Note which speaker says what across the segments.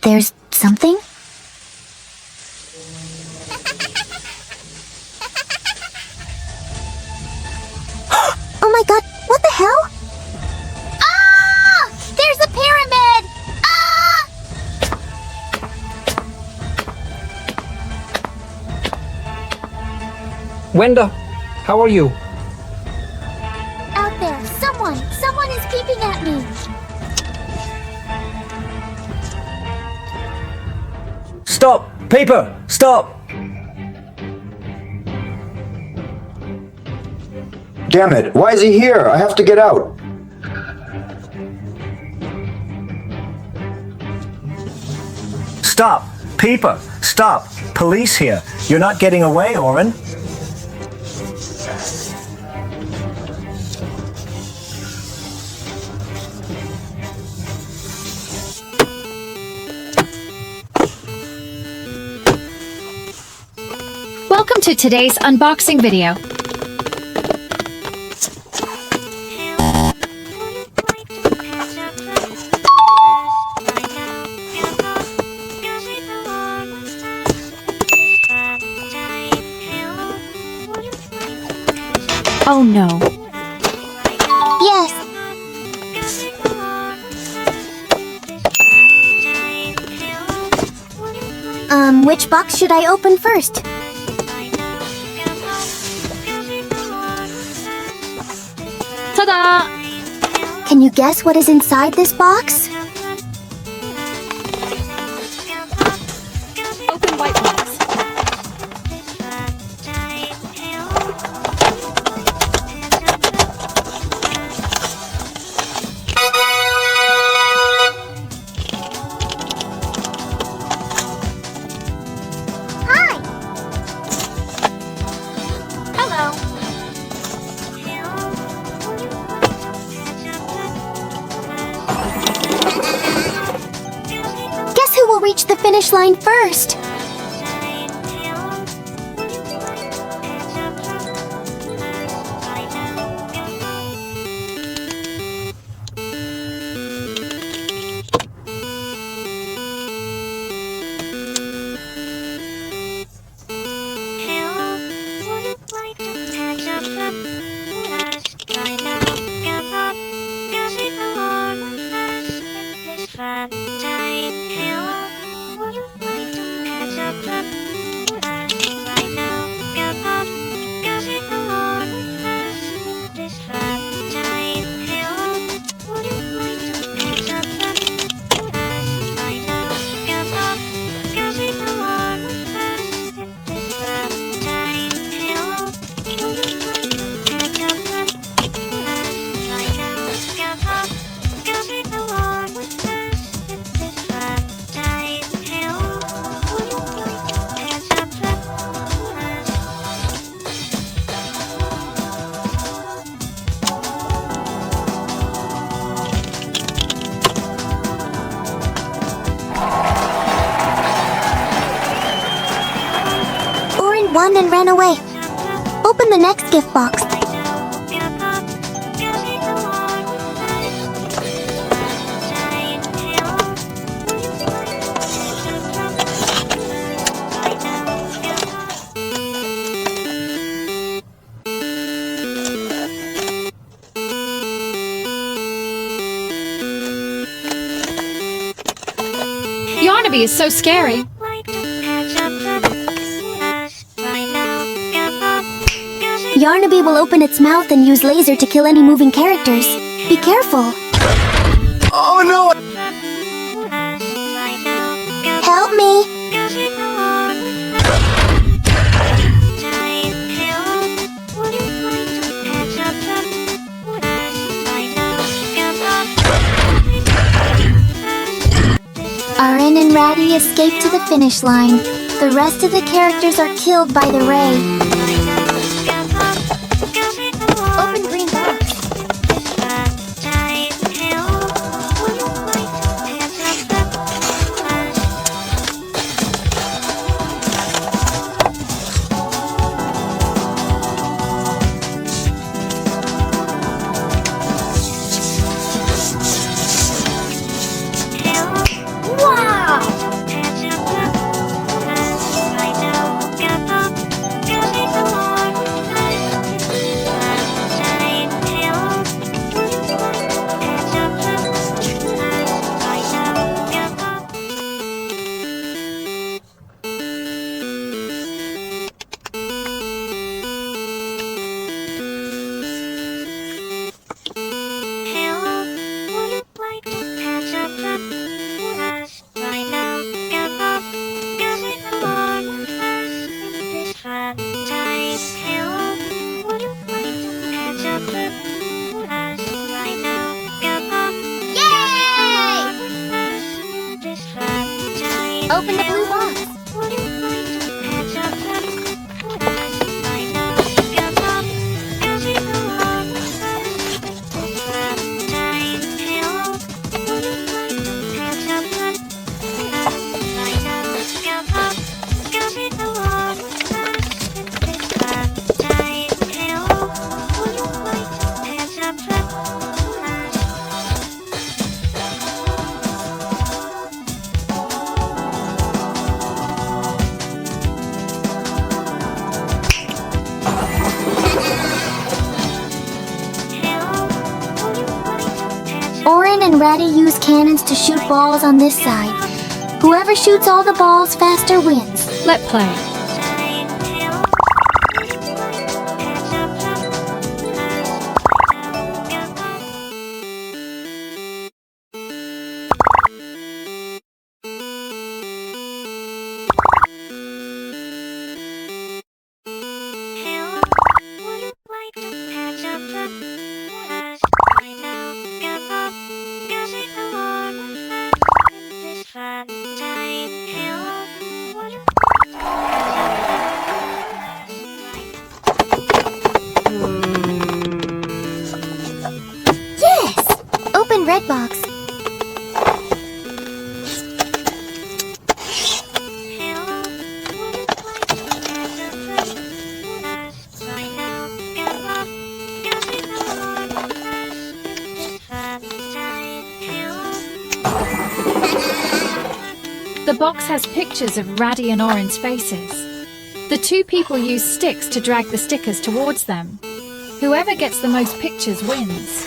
Speaker 1: There's something? Oh my god, what the hell? Ah! There's a pyramid! Ah!
Speaker 2: Wenda, how are you?
Speaker 1: Out there, someone is peeping at me.
Speaker 2: Stop! Paper! Stop!
Speaker 3: Damn it, why is he here? I have to get out.
Speaker 2: Stop! Paper! Stop! Police here. You're not getting away, Oren.
Speaker 4: Welcome to today's unboxing video. Oh no.
Speaker 1: Yes. Which box should I open first?
Speaker 4: Ta-da!
Speaker 1: Can you guess what is inside this box?
Speaker 4: Open white box.
Speaker 1: Hi!
Speaker 4: Hello.
Speaker 1: Guess who will reach the finish line first? Oren won and ran away. Open the next gift box.
Speaker 4: Yaar nabi is so scary.
Speaker 1: Yaar nabi will open its mouth and use laser to kill any moving characters. Be careful.
Speaker 3: Oh no!
Speaker 1: Help me. Aren and Ratty escape to the finish line. The rest of the characters are killed by the ray. Open green box. Wow! open the blue box. Oren and Ratty use cannons to shoot balls on this side. Whoever shoots all the balls faster wins.
Speaker 4: Let play.
Speaker 1: Yes! Open red box.
Speaker 4: The box has pictures of Raddy and Oren's faces. The two people use sticks to drag the stickers towards them. Whoever gets the most pictures wins.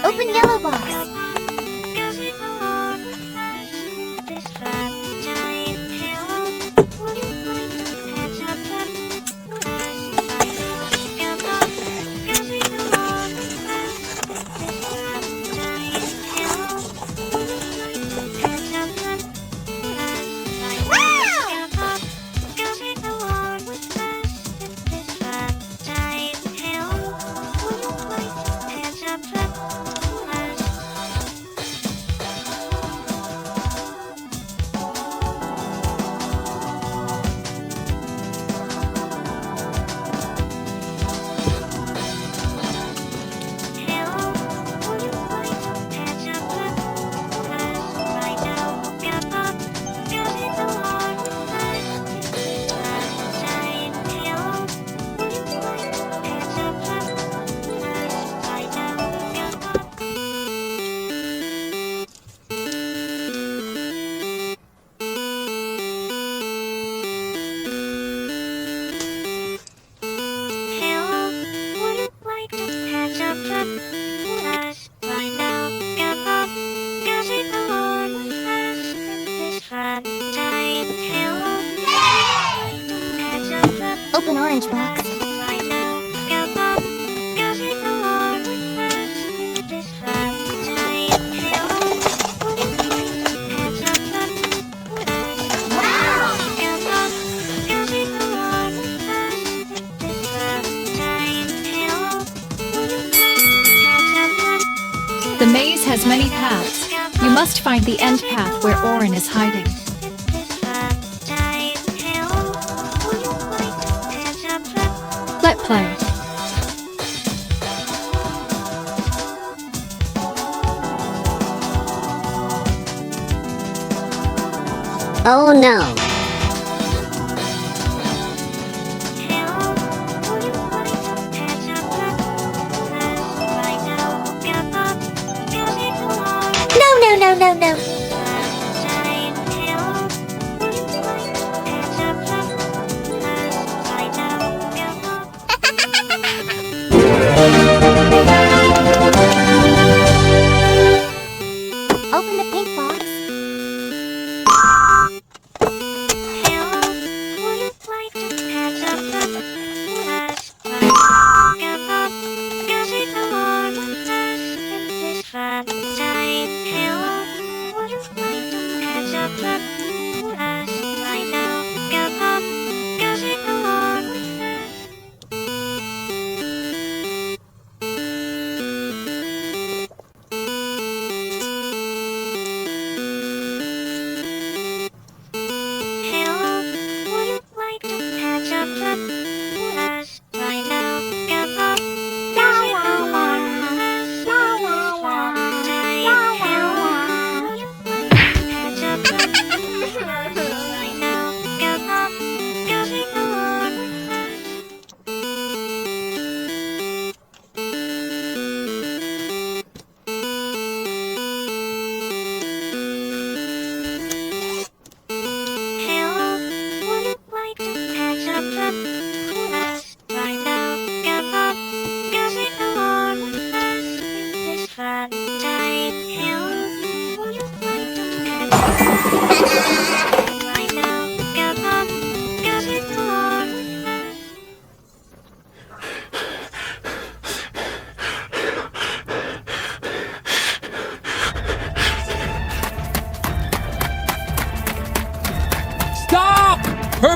Speaker 1: Open yellow box. Open orange box.
Speaker 4: The maze has many paths. You must find the end path where Oren is hiding. Let play.
Speaker 1: Oh no.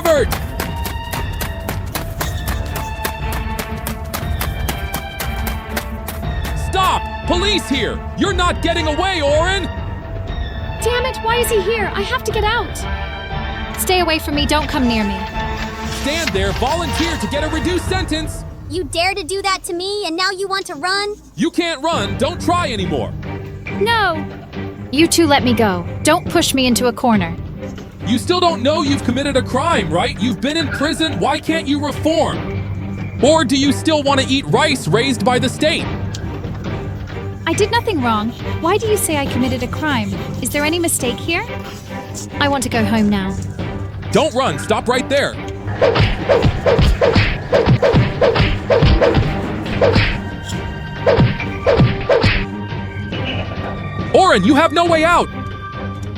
Speaker 5: covered! Stop! Police here! You're not getting away, Oren!
Speaker 4: Damn it, why is he here? I have to get out. Stay away from me, don't come near me.
Speaker 5: Stand there, volunteer to get a reduced sentence!
Speaker 1: You dare to do that to me, and now you want to run?
Speaker 5: You can't run, don't try anymore!
Speaker 4: No! You two let me go. Don't push me into a corner.
Speaker 5: You still don't know you've committed a crime, right? You've been in prison, why can't you reform? Or do you still want to eat rice raised by the state?
Speaker 4: I did nothing wrong. Why do you say I committed a crime? Is there any mistake here? I want to go home now.
Speaker 5: Don't run, stop right there! Oren, you have no way out!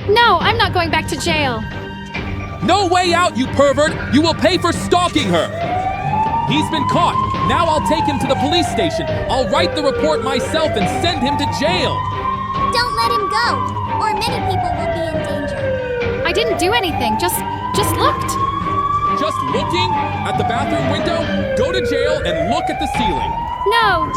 Speaker 4: No, I'm not going back to jail.
Speaker 5: No way out, you pervert! You will pay for stalking her! He's been caught. Now I'll take him to the police station. I'll write the report myself and send him to jail.
Speaker 1: Don't let him go, or many people will be in danger.
Speaker 4: I didn't do anything, just looked.
Speaker 5: Just looking at the bathroom window, go to jail and look at the ceiling.
Speaker 4: No!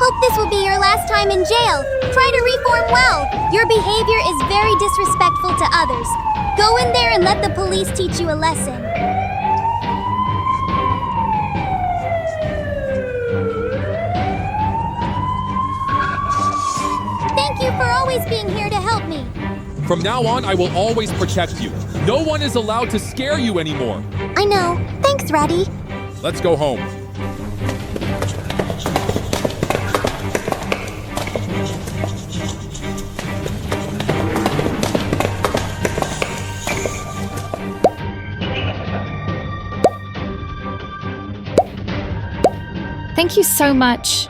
Speaker 1: Hope this will be your last time in jail. Try to reform well. Your behavior is very disrespectful to others. Go in there and let the police teach you a lesson. Thank you for always being here to help me.
Speaker 5: From now on, I will always protect you. No one is allowed to scare you anymore.
Speaker 1: I know. Thanks, Ratty.
Speaker 5: Let's go home.
Speaker 4: Thank you so much.